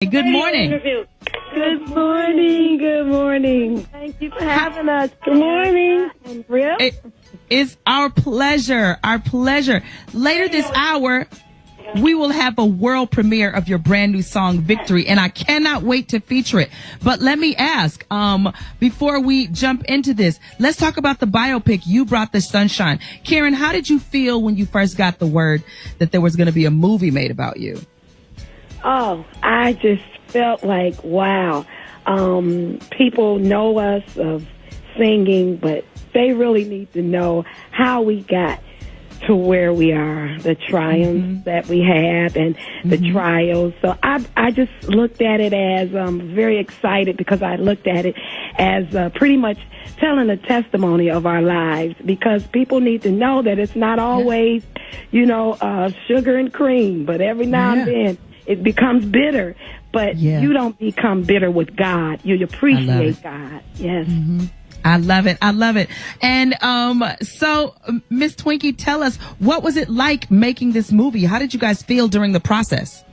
Good morning. Good morning. Good morning. Thank you for having us. Good morning. And Rip? It's our pleasure. Our pleasure. Later this hour, we will have a world premiere of your brand new song, Victory, and I cannot wait to feature it. But let me ask, before we jump into this, let's talk about the biopic, You Brought the Sunshine. Karen, how did you feel when you first got the word that there was going to be a movie made about you? Oh, I just felt like, wow. People know us of singing, but they really need to know how we got to where we are, the triumphs that we have and the trials. So I just looked at it as very excited because I looked at it as pretty much telling a testimony of our lives, because people need to know that it's not always, sugar and cream, but every now and then it becomes bitter. But you don't become bitter with God. You appreciate God. Yes. I love it. I love it. And so, Miss Twinkie, tell us, what was it like making this movie? How did you guys feel during the process?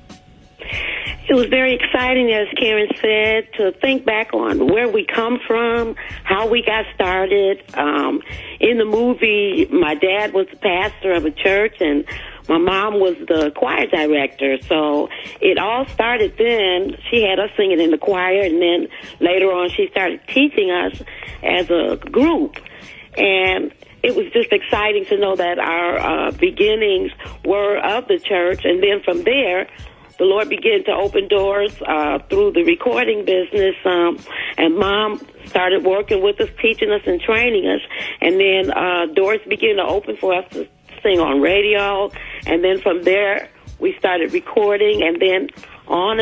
It was very exciting, as Karen said, to think back on where we come from, how we got started. In the movie, my dad was the pastor of a church, and my mom was the choir director. So it all started then. She had us singing in the choir, and then later on she started teaching us as a group. And it was just exciting to know that our beginnings were of the church. And then from there, the Lord began to open doors through the recording business, and Mom started working with us, teaching us and training us. And then doors began to open for us to sing on radio. And then from there, we started recording, and then on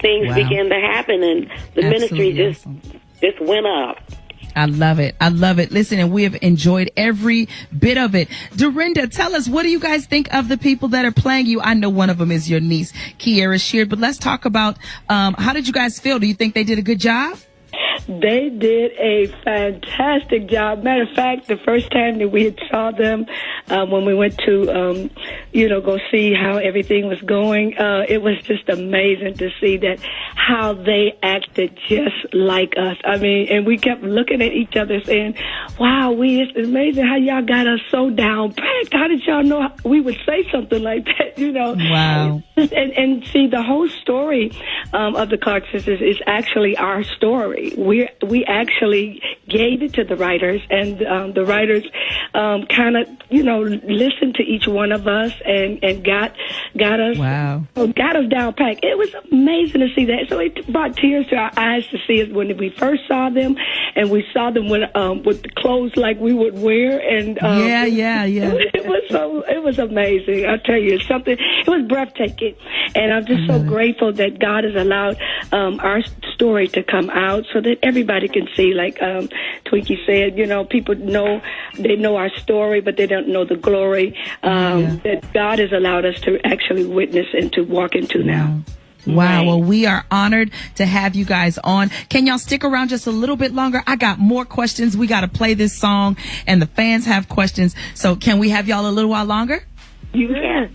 things began to happen, and the ministry just went up. I love it. I love it. Listen, and we have enjoyed every bit of it. Dorinda, tell us, what do you guys think of the people that are playing you? I know one of them is your niece, Kiera Sheard, but let's talk about how did you guys feel? Do you think they did a good job? They did a fantastic job. Matter of fact, the first time that we had saw them, when we went to, go see how everything was going, it was just amazing to see that how they acted just like us. I mean, and we kept looking at each other saying, wow, it's amazing how y'all got us so down packed. How did y'all know we would say something like that, Wow. And see, the whole story of the Clark sisters is actually our story. We actually gave it to the writers, and the writers kind of, listened to each one of us and got us got us down packed. It was amazing to see that. So it brought tears to our eyes to see it when we first saw them, and we saw them with the clothes like we would wear, and it was amazing. I tell you, it was breathtaking, and I'm just so grateful that God has allowed our story to come out so that everybody can see, like Twinkie said, people know our story, but they don't know the glory that God has allowed us to actually witness and to walk into now. Wow. Well, we are honored to have you guys on. Can y'all stick around just a little bit longer? I got more questions. We got to play this song, and the fans have questions. So can we have y'all a little while longer? Yes.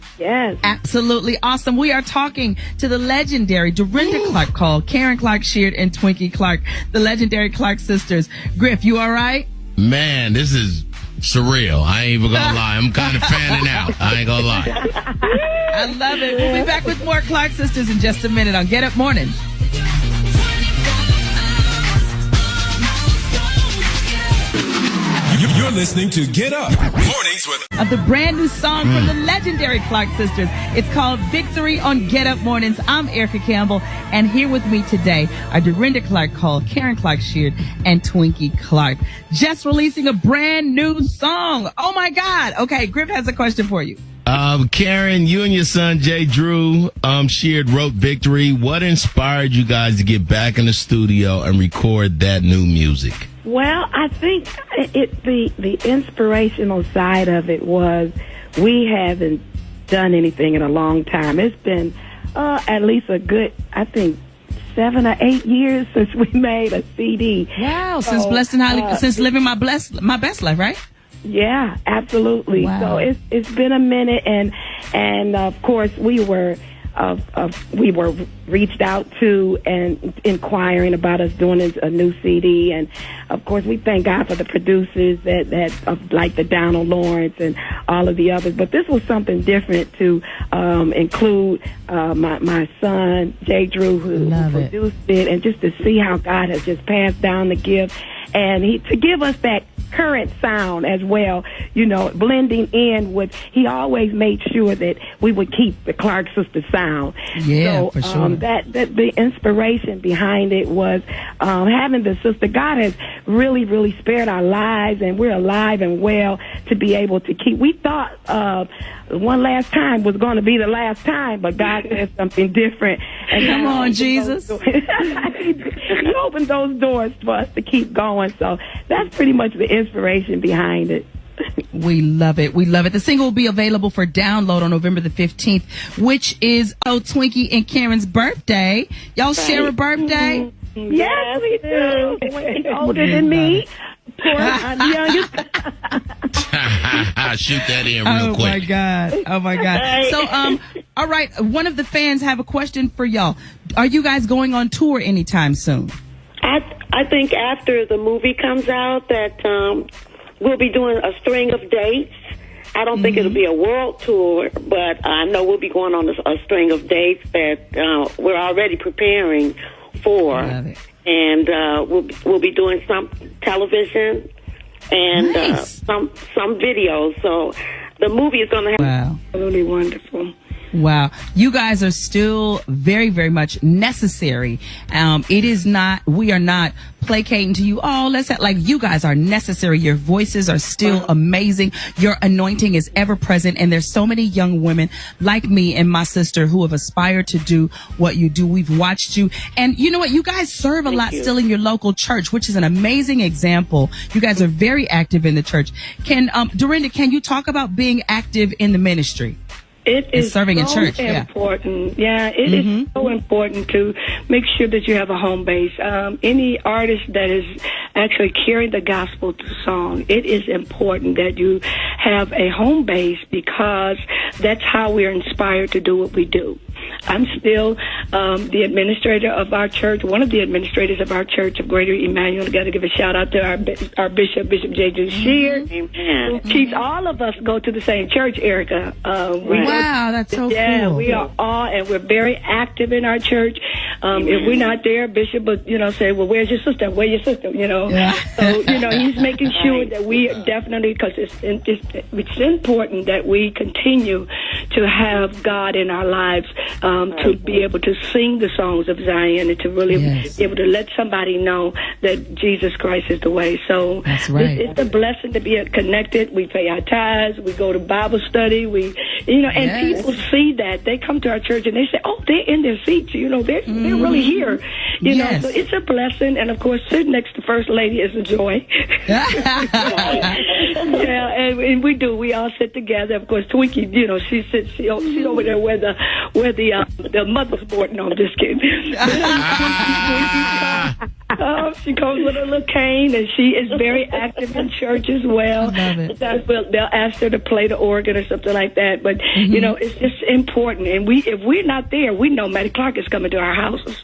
Absolutely awesome. We are talking to the legendary Dorinda Clark Cole, Karen Clark Sheard, and Twinkie Clark, the legendary Clark sisters. Griff, you all right? Man, this is surreal. I ain't even gonna lie. I'm kind of fanning out. I ain't gonna lie. I love it. We'll be back with more Clark sisters in just a minute on Get Up Mornings. You're listening to Get Up Mornings with of the brand new song from the legendary Clark sisters. It's called Victory on Get Up Mornings. I'm Erica Campbell, and here with me today are Dorinda Clark Cole, Karen Clark Sheard, and Twinkie Clark. Just releasing a brand new song. Oh my God. Okay, Griff has a question for you. Karen, you and your son Jay Drew Sheard wrote Victory. What inspired you guys to get back in the studio and record that new music? Well, I think the inspirational side of it was we haven't done anything in a long time. It's been at least a good, I think, 7 or 8 years since we made a CD. Wow, since Blessed and Highly, since living my best life, right? Yeah, absolutely. Wow. So it's been a minute, and of course we were we were reached out to and inquiring about us doing a new CD. And of course, we thank God for the producers that like the Donald Lawrence and all of the others. But this was something different to include my son Jay Drew, who produced it, and just to see how God has just passed down the gift, and to give us that current sound as well, blending in with, he always made sure that we would keep the Clark Sister sound. Yeah, so, for sure. That the inspiration behind it was having the sister. God has really, really spared our lives, and we're alive and well to be able to keep. We thought one last time was going to be the last time, but God said something different. And come on, Jesus. He opened those doors for us to keep going. So that's pretty much the inspiration behind it. We love it. We love it. The single will be available for download on November the 15th, which is Twinkie and Karen's birthday. Y'all share a birthday? Yes, we do. He's older than me. Of course, I'm the youngest. Shoot that in real quick. Oh my God. So, all right. One of the fans have a question for y'all. Are you guys going on tour anytime soon? I think after the movie comes out that we'll be doing a string of dates. I don't think it'll be a world tour, but I know we'll be going on a string of dates that we're already preparing for. Love it. And we'll be doing some television and some videos. So the movie is going to have really wonderful. Wow. You guys are still very, very much necessary. We are not placating to you. Oh, you guys are necessary. Your voices are still amazing. Your anointing is ever present. And there's so many young women like me and my sister who have aspired to do what you do. We've watched you. And you know what? You guys serve a lot still in your local church, which is an amazing example. You guys are very active in the church. Dorinda, can you talk about being active in the ministry? It is serving in church. Important. Yeah, it is so important to make sure that you have a home base. Any artist that is actually carrying the gospel through song, it is important that you have a home base because that's how we're inspired to do what we do. I'm still the administrator of our church, one of the administrators of our church of Greater Emmanuel. Got to give a shout out to our Bishop J. Drew Sheard, who keeps all of us go to the same church, Erica. Wow, that's so cool. Yeah, we are all, and we're very active in our church. If we're not there, Bishop would, say, well, where's your sister? Where's your sister? So, he's making sure that we definitely, because it's important that we continue to have God in our lives, to be able to sing the songs of Zion and to really be able to let somebody know that Jesus Christ is the way. So that's right. It's a blessing to be connected. We pay our tithes. We go to Bible study. And people see that. They come to our church and they say, oh, they're in their seats. They're really here. So it's a blessing. And of course, sitting next to First Lady is a joy. And we do. We all sit together. Of course, Twinkie, she's over there where the mother's board. No, I'm just kidding. She comes with a little cane, and she is very active in church as well. I love it. They'll ask her to play the organ or something like that. But it's just important. And if we're not there, we know Mattie Clark is coming to our houses.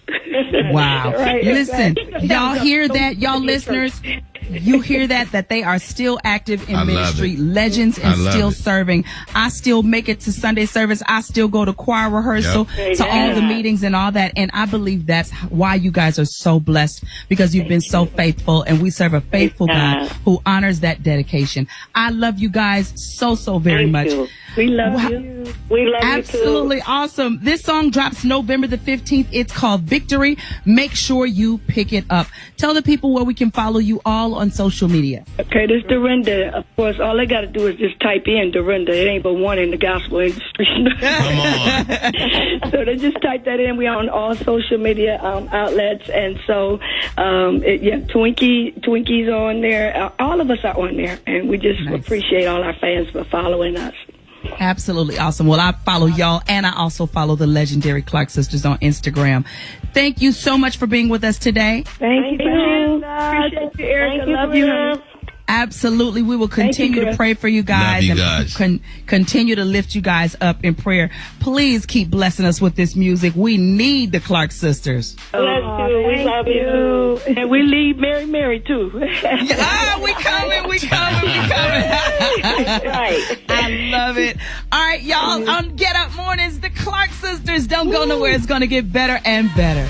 Wow! Right, listen, y'all hear that, y'all listeners? You hear that they are still active in ministry, legends, and still serving. I still make it to Sunday service. I still go to choir rehearsal, to all the meetings and all that. And I believe that's why you guys are so blessed, because you've been so faithful, and we serve a faithful God who honors that dedication. I love you guys so very much. We love you. We love you too. Absolutely awesome. This song drops November the 15th. It's called Victory. Make sure you pick it up. Tell the people where we can follow you all on social media. Okay, this Dorinda. Of course, all they got to do is just type in Dorinda. It ain't but one in the gospel industry. Come on. So they just type that in. We are on all social media outlets. And so, Twinkie's on there. All of us are on there. And we just appreciate all our fans for following us. Absolutely awesome. Well, I follow y'all, and I also follow the legendary Clark Sisters on Instagram. Thank you so much for being with us today. Thank you. Appreciate you, Erica. Love you. Absolutely. We will continue to Chris. pray for you guys. Love you guys. Continue to lift you guys up in prayer. Please keep blessing us with this music. We need the Clark sisters. Bless you. We love you. And we leave Mary too. We coming. Right. I love it. All right, y'all. On Get Up Mornings, the Clark sisters. Don't go nowhere. It's going to get better and better.